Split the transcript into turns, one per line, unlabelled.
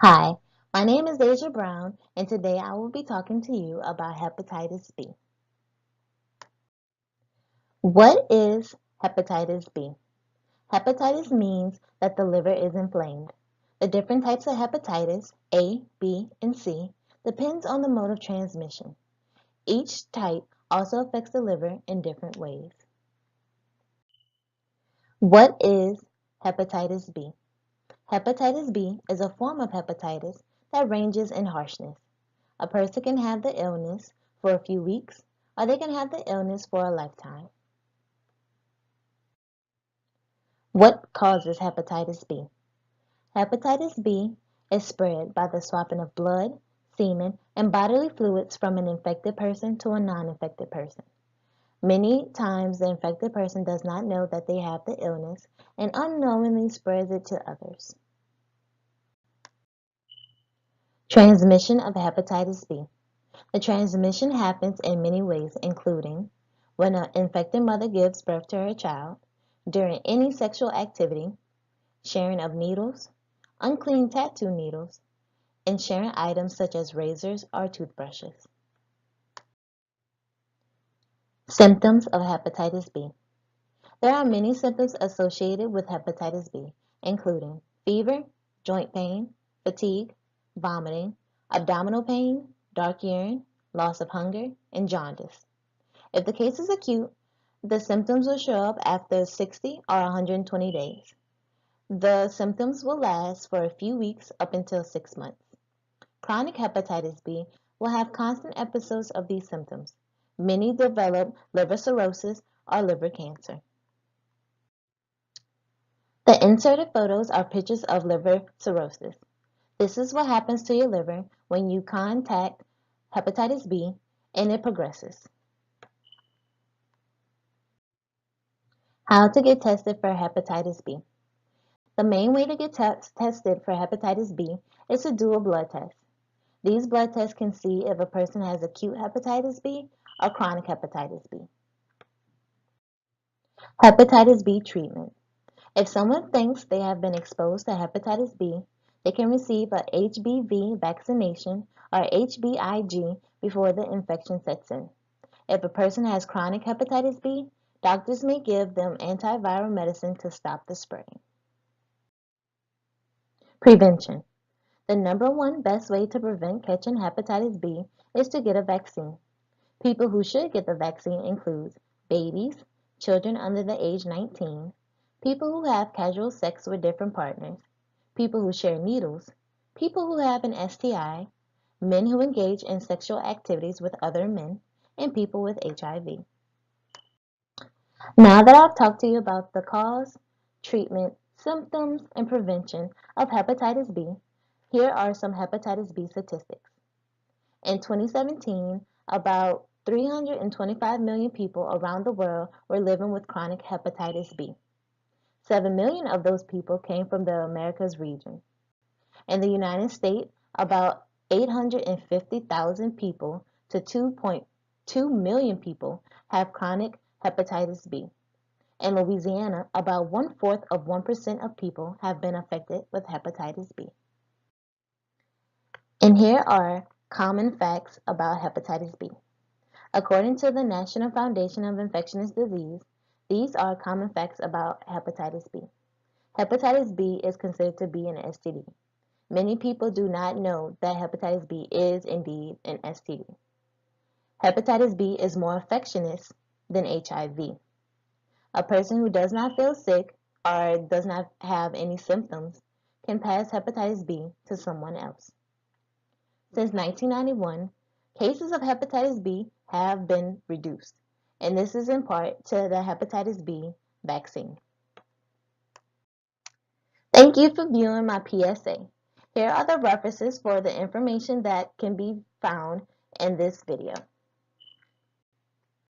Hi, my name is Deja Brown, and today I will be talking to you about hepatitis B. What is hepatitis B? Hepatitis means that the liver is inflamed. The different types of hepatitis, A, B, and C, depends on the mode of transmission. Each type also affects the liver in different ways. What is hepatitis B? Hepatitis B is a form of hepatitis that ranges in harshness. A person can have the illness for a few weeks, or they can have the illness for a lifetime. What causes hepatitis B? Hepatitis B is spread by the swapping of blood, semen, and bodily fluids from an infected person to a non-infected person. Many times the infected person does not know that they have the illness and unknowingly spreads it to others. Transmission of hepatitis B. The transmission happens in many ways, including when an infected mother gives birth to her child, during any sexual activity, sharing of needles, unclean tattoo needles, and sharing items such as razors or toothbrushes. Symptoms of hepatitis B. There are many symptoms associated with hepatitis B, including fever, joint pain, fatigue, vomiting, abdominal pain, dark urine, loss of hunger, and jaundice. If the case is acute, the symptoms will show up after 60 or 120 days. The symptoms will last for a few weeks up until 6 months. Chronic hepatitis B will have constant episodes of these symptoms. Many develop liver cirrhosis or liver cancer. The inserted photos are pictures of liver cirrhosis. This is what happens to your liver when you contact hepatitis B and it progresses. How to get tested for hepatitis B. The main way to get tested for hepatitis B is to do a blood test. These blood tests can see if a person has acute hepatitis B or chronic hepatitis B. Hepatitis B treatment. If someone thinks they have been exposed to hepatitis B, they can receive a HBV vaccination or HBIG before the infection sets in. If a person has chronic hepatitis B, doctors may give them antiviral medicine to stop the spreading. Prevention. The number one best way to prevent catching hepatitis B is to get a vaccine. People who should get the vaccine include babies, children under the age 19, people who have casual sex with different partners, people who share needles, people who have an STI, men who engage in sexual activities with other men, and people with HIV. Now that I've talked to you about the cause, treatment, symptoms, and prevention of hepatitis B, here are some hepatitis B statistics. In 2017, about 325 million people around the world were living with chronic hepatitis B. 7 million of those people came from the Americas region. In the United States, about 850,000 people to 2.2 million people have chronic hepatitis B. In Louisiana, about 1/4 of 1% of people have been affected with hepatitis B. And here are common facts about hepatitis B. According to the National Foundation of Infectious Disease, these are common facts about hepatitis B. Hepatitis B is considered to be an STD. Many people do not know that hepatitis B is indeed an STD. Hepatitis B is more infectious than HIV. A person who does not feel sick or does not have any symptoms can pass hepatitis B to someone else. Since 1991, cases of hepatitis B have been reduced, and this is in part to the hepatitis B vaccine. Thank you for viewing my PSA. Here are the references for the information that can be found in this video.